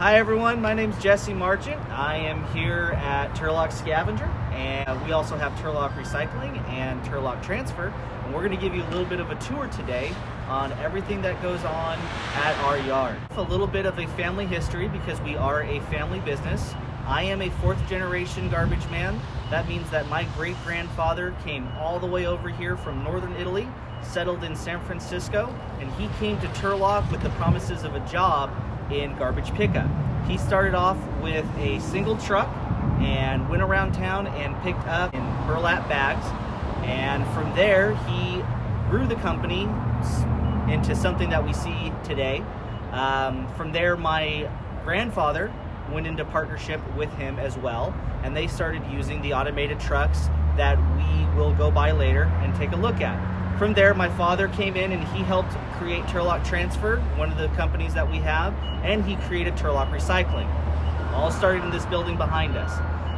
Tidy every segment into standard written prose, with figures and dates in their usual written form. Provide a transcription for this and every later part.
Hi everyone, my name's Jesse Marchant. I am here at Turlock Scavenger, and we also have Turlock Recycling and Turlock Transfer, and we're going to give you a little bit of a tour today on everything that goes on at our yard. A little bit of a family history because we are a family business. I am a fourth generation garbage man. That means that my great grandfather came all the way over here from northern Italy, settled in San Francisco, and he came to Turlock with the promises of a job in garbage pickup. He started off with a single truck and went around town and picked up in burlap bags, and from there he grew the company into something that we see today. From there my grandfather went into partnership with him as well, and they started using the automated trucks that we will go by later and take a look at. From there, my father came in and he helped create Turlock Transfer, one of the companies that we have, and he created Turlock Recycling. All started in this building behind us.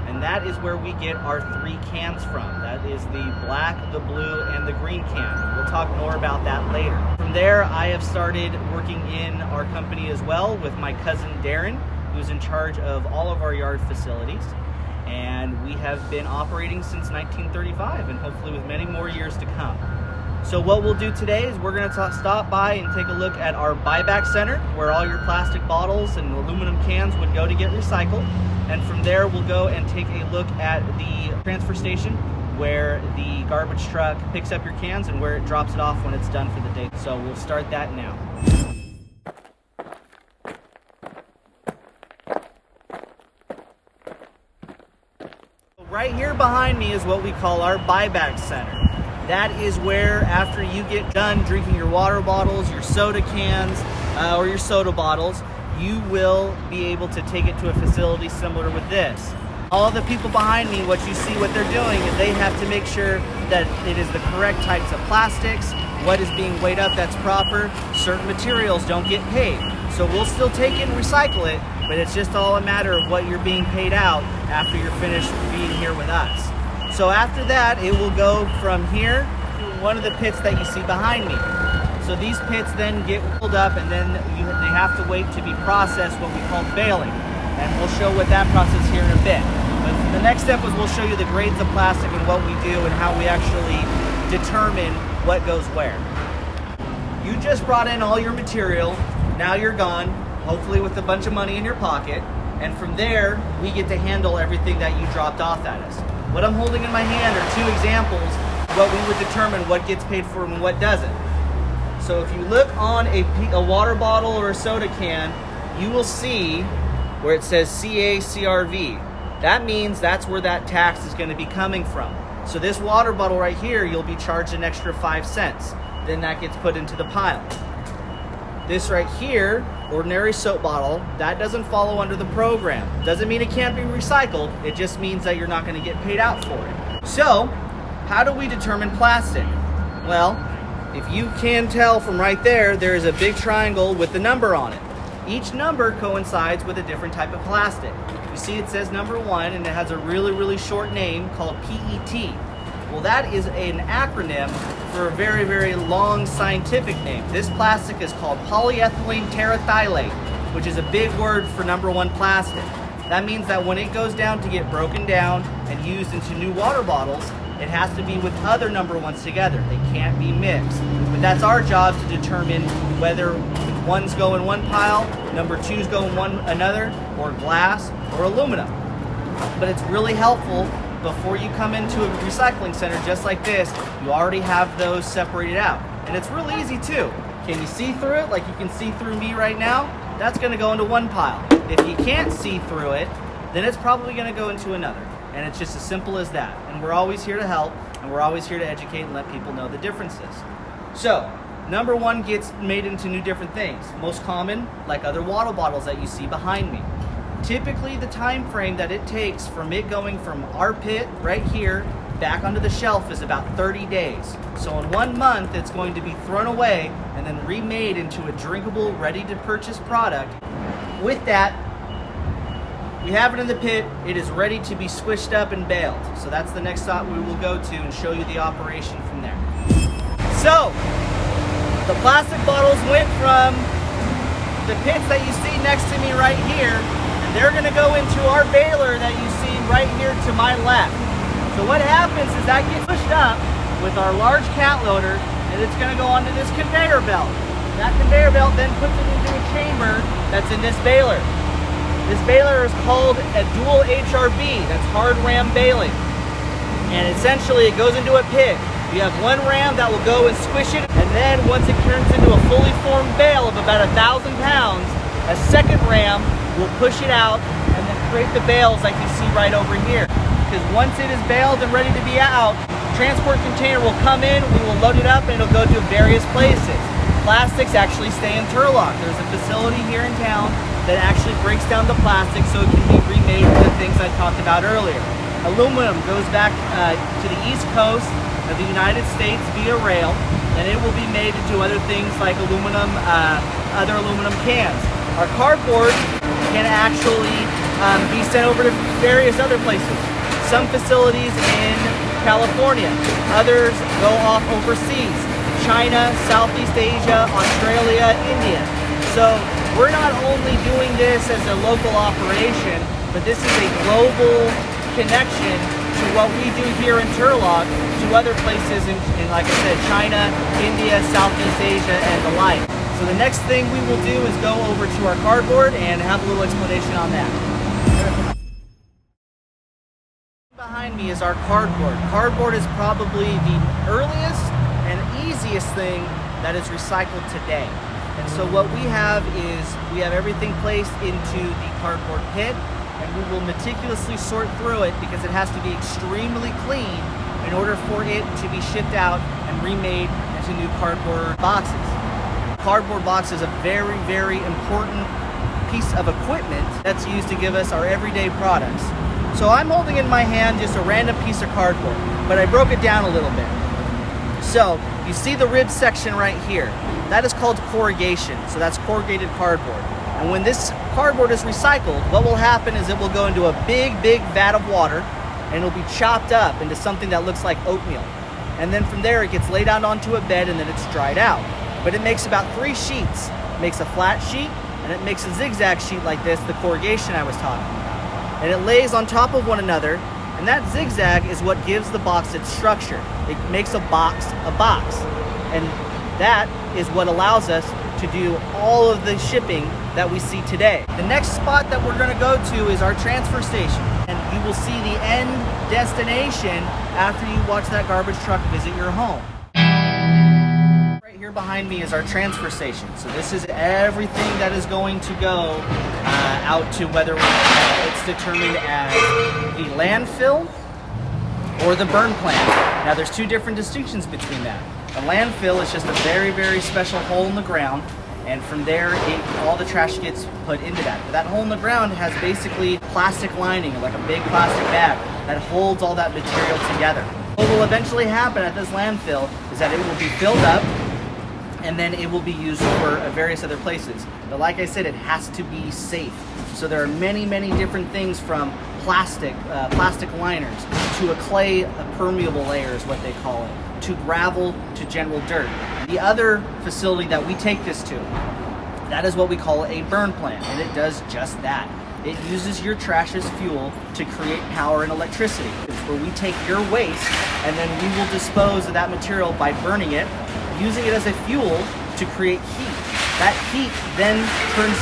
And that is where we get our three cans from. That is the black, the blue, and the green can. We'll talk more about that later. From there, I have started working in our company as well with my cousin Darren, who's in charge of all of our yard facilities. And we have been operating since 1935, and hopefully with many more years to come. So what we'll do today is we're going to stop by and take a look at our buyback center, where all your plastic bottles and aluminum cans would go to get recycled. And from there we'll go and take a look at the transfer station, where the garbage truck picks up your cans and where it drops it off when it's done for the day. So we'll start that now. Right here behind me is what we call our buyback center. That is where, after you get done drinking your water bottles, your soda cans, or your soda bottles, you will be able to take it to a facility similar with this. All the people behind me, what you see what they're doing is they have to make sure that it is the correct types of plastics, what is being weighed up that's proper. Certain materials don't get paid. So we'll still take it and recycle it, but it's just all a matter of what you're being paid out after you're finished being here with us. So after that, it will go from here to one of the pits that you see behind me. So these pits then get filled up, and then they have to wait to be processed, what we call baling. And we'll show what that process here in a bit. But the next step is we'll show you the grades of plastic and what we do and how we actually determine what goes where. You just brought in all your material. Now you're gone, hopefully with a bunch of money in your pocket. And from there, we get to handle everything that you dropped off at us. What I'm holding in my hand are two examples of what we would determine what gets paid for and what doesn't. So if you look on a water bottle or a soda can, you will see where it says CACRV. That means that's where that tax is going to be coming from. So this water bottle right here, you'll be charged an extra 5 cents. Then that gets put into the pile. This right here, ordinary soap bottle, that doesn't follow under the program. Doesn't mean it can't be recycled, it just means that you're not going to get paid out for it. So, how do we determine plastic? Well, if you can tell from right there, there is a big triangle with the number on it. Each number coincides with a different type of plastic. You see it says number 1, and it has a really, really short name called PET. Well, that is an acronym for a very, very long scientific name. This plastic is called polyethylene terephthalate, which is a big word for number 1 plastic. That means that when it goes down to get broken down and used into new water bottles, it has to be with other number 1s together. They can't be mixed. But that's our job to determine whether ones go in one pile, number 2s go in another, or glass or aluminum. But it's really helpful. Before you come into a recycling center just like this, you already have those separated out. And it's really easy too. Can you see through it like you can see through me right now? That's going to go into one pile. If you can't see through it, then it's probably going to go into another. And it's just as simple as that. And we're always here to help, and we're always here to educate and let people know the differences. So, number 1 gets made into new different things. Most common, like other water bottles that you see behind me. Typically, the time frame that it takes from it going from our pit right here back onto the shelf is about 30 days. So in 1 month, it's going to be thrown away and then remade into a drinkable, ready-to-purchase product. With that, we have it in the pit. It is ready to be squished up and baled. So that's the next stop we will go to and show you the operation from there. So, the plastic bottles went from the pits that you see next to me right here, and they're gonna go into our baler that you see right here to my left. So what happens is that gets pushed up with our large cat loader, and it's gonna go onto this conveyor belt. That conveyor belt then puts it into a chamber that's in this baler. This baler is called a dual HRB, that's hard ram baling. And essentially it goes into a pit. You have one ram that will go and squish it, and then once it turns into a fully formed bale of about 1,000 pounds, a second ram will push it out and then create the bales like you see right over here. Because once it is baled and ready to be out, transport container will come in, we will load it up, and it'll go to various places. Plastics actually stay in Turlock. There's a facility here in town that actually breaks down the plastic so it can be remade into things I talked about earlier. Aluminum goes back to the East Coast of the United States via rail, and it will be made into other things like aluminum, other aluminum cans. Our cardboard can actually be sent over to various other places. Some facilities in California, others go off overseas. China, Southeast Asia, Australia, India. So we're not only doing this as a local operation, but this is a global connection to what we do here in Turlock to other places in, like I said, China, India, Southeast Asia, and the like. So the next thing we will do is go over to our cardboard and have a little explanation on that. Behind me is our cardboard. Cardboard is probably the earliest and easiest thing that is recycled today. And so what we have is we have everything placed into the cardboard pit, and we will meticulously sort through it because it has to be extremely clean in order for it to be shipped out and remade into new cardboard boxes. Cardboard box is a very, very important piece of equipment that's used to give us our everyday products. So I'm holding in my hand just a random piece of cardboard, but I broke it down a little bit. So you see the rib section right here. That is called corrugation. So that's corrugated cardboard. And when this cardboard is recycled, what will happen is it will go into a big, big vat of water, and it'll be chopped up into something that looks like oatmeal. And then from there, it gets laid out onto a bed, and then it's dried out. But it makes about 3 sheets. It makes a flat sheet, and it makes a zigzag sheet like this, the corrugation I was talking about. And it lays on top of one another, and that zigzag is what gives the box its structure. It makes a box. And that is what allows us to do all of the shipping that we see today. The next spot that we're gonna go to is our transfer station. And you will see the end destination after you watch that garbage truck visit your home. Right here behind me is our transfer station. So this is everything that is going to go out to whether it's determined as the landfill or the burn plant. Now there's 2 different distinctions between that. A landfill is just a very, very special hole in the ground, and from there all the trash gets put into that. But that hole in the ground has basically plastic lining, like a big plastic bag that holds all that material together. What will eventually happen at this landfill is that it will be filled up, and then it will be used for various other places. But like I said, it has to be safe. So there are many, many different things, from plastic liners to a clay, a permeable layer is what they call it, to gravel, to general dirt. The other facility that we take this to, that is what we call a burn plant, and it does just that. It uses your trash as fuel to create power and electricity. It's where we take your waste, and then we will dispose of that material by burning it, using it as a fuel to create heat. That heat then turns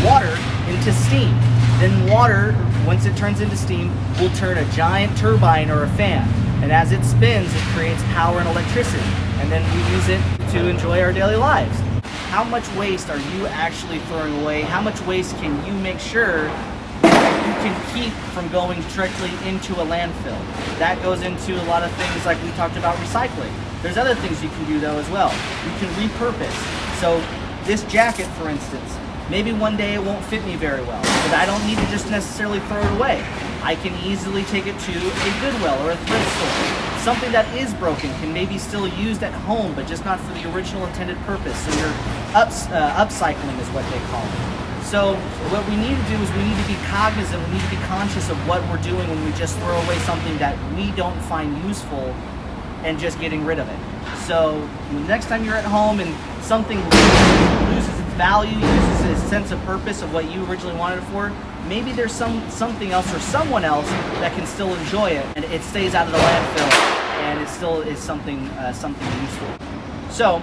water into steam. Then water, once it turns into steam, will turn a giant turbine or a fan. And as it spins, it creates power and electricity. And then we use it to enjoy our daily lives. How much waste are you actually throwing away? How much waste can you make sure you can keep from going directly into a landfill? That goes into a lot of things like we talked about recycling. There's other things you can do though as well. You can repurpose. So this jacket, for instance, maybe one day it won't fit me very well, but I don't need to just necessarily throw it away. I can easily take it to a Goodwill or a thrift store. Something that is broken can maybe still used at home, but just not for the original intended purpose. So you're upcycling is what they call it. So what we need to do is we need to be cognizant, we need to be conscious of what we're doing when we just throw away something that we don't find useful and just getting rid of it. So the next time you're at home and something loses its value, uses its sense of purpose of what you originally wanted it for, maybe there's something else or someone else that can still enjoy it, and it stays out of the landfill, and it still is something useful. So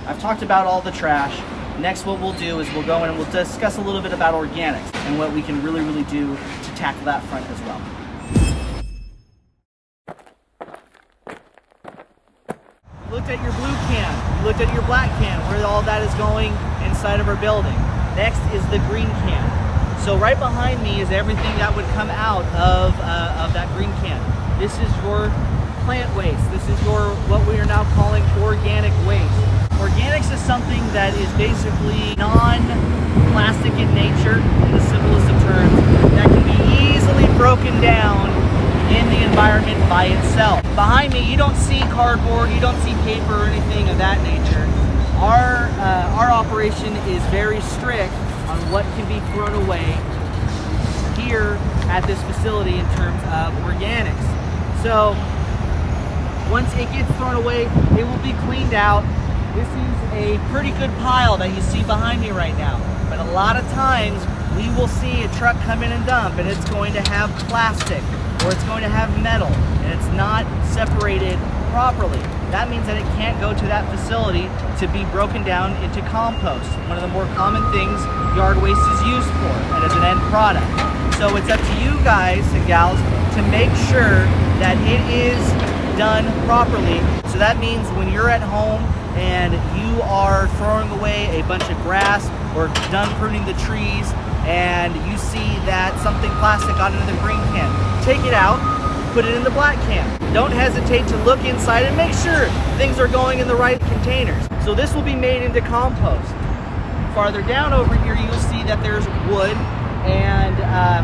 I've talked about all the trash. Next, what we'll do is we'll go in and we'll discuss a little bit about organics and what we can really do to tackle that front as well. You looked at your blue can, you looked at your black can, where all that is going inside of our building. Next is the green can. So right behind me is everything that would come out of that green can. This is your plant waste. This is your, what we are now calling organic waste. Organics is something that is basically non-plastic in nature, in the simplest of terms, that can be easily broken down in the environment by itself. Behind me, you don't see cardboard, you don't see paper or anything of that nature. Our operation is very strict on what can be thrown away here at this facility in terms of organics. So once it gets thrown away, it will be cleaned out. This is a pretty good pile that you see behind me right now. But a lot of times we will see a truck come in and dump, and it's going to have plastic or it's going to have metal, and it's not separated properly. That means that it can't go to that facility to be broken down into compost, one of the more common things yard waste is used for and as an end product. So it's up to you guys and gals to make sure that it is done properly. So that means when you're at home and you are throwing away a bunch of grass or done pruning the trees and you see that something plastic got into the green can, take it out, put it in the black can. Don't hesitate to look inside and make sure things are going in the right containers. So this will be made into compost. Farther down over here, you'll see that there's wood, and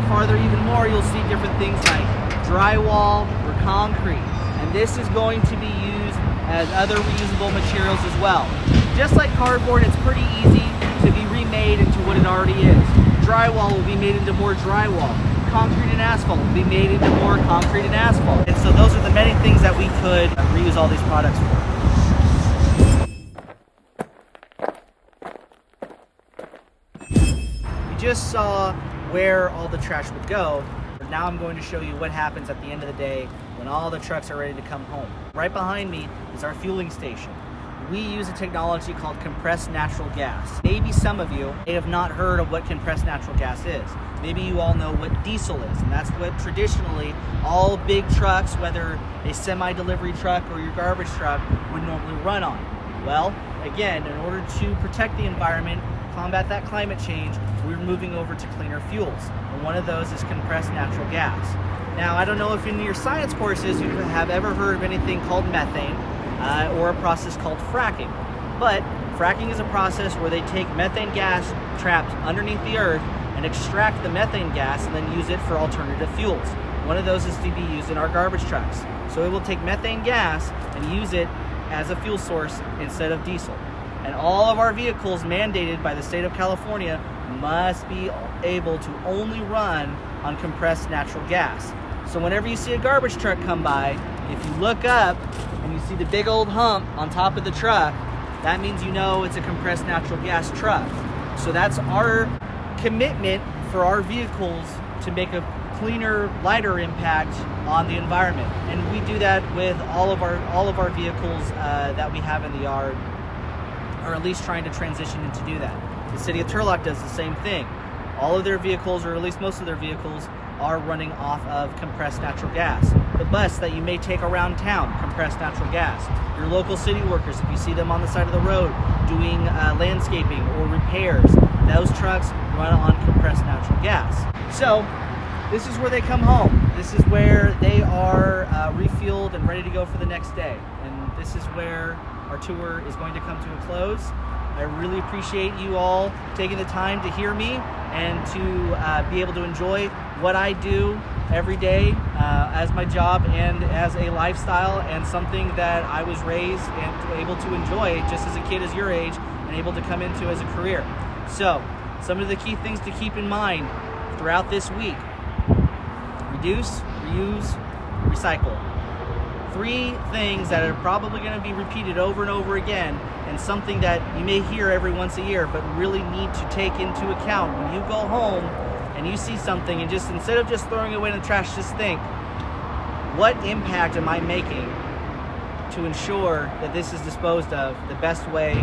farther even more, you'll see different things like drywall or concrete. And this is going to be used as other reusable materials as well. Just like cardboard, it's pretty easy to be remade into what it already is. Drywall will be made into more drywall. Concrete and asphalt will be made into more concrete and asphalt. And so those are the many things that we could reuse all these products for. You just saw where all the trash would go. Now I'm going to show you what happens at the end of the day when all the trucks are ready to come home. Right behind me is our fueling station. We use a technology called compressed natural gas. Maybe some of you may have not heard of what compressed natural gas is. Maybe you all know what diesel is, and that's what traditionally all big trucks, whether a semi-delivery truck or your garbage truck, would normally run on. Well, again, in order to protect the environment, combat that climate change, we're moving over to cleaner fuels. And one of those is compressed natural gas. Now, I don't know if in your science courses you have ever heard of anything called methane or a process called fracking. But fracking is a process where they take methane gas trapped underneath the earth and extract the methane gas and then use it for alternative fuels. One of those is to be used in our garbage trucks. So it will take methane gas and use it as a fuel source instead of diesel. And all of our vehicles mandated by the state of California must be able to only run on compressed natural gas. So whenever you see a garbage truck come by, if you look up and you see the big old hump on top of the truck, that means you know it's a compressed natural gas truck. So that's our commitment for our vehicles to make a cleaner, lighter impact on the environment. And we do that with all of our vehicles that we have in the yard, or at least trying to transition into do that. The City of Turlock does the same thing. All of their vehicles, or at least most of their vehicles, are running off of compressed natural gas. The bus that you may take around town, compressed natural gas. Your local city workers, if you see them on the side of the road doing landscaping or repairs, those trucks run on compressed natural gas. So this is where they come home. This is where they are refueled and ready to go for the next day. And this is where our tour is going to come to a close. I really appreciate you all taking the time to hear me and to be able to enjoy what I do every day as my job and as a lifestyle, and something that I was raised and able to enjoy just as a kid as your age and able to come into as a career. So some of the key things to keep in mind throughout this week: reduce, reuse, recycle. 3 things that are probably going to be repeated over and over again, and something that you may hear every once a year, but really need to take into account when you go home and you see something, and just instead of just throwing it away in the trash, just think, what impact am I making to ensure that this is disposed of the best way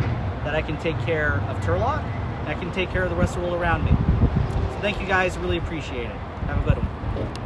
that I can take care of Turlock and I can take care of the rest of the world around me. So thank you guys, really appreciate it. Have a good one.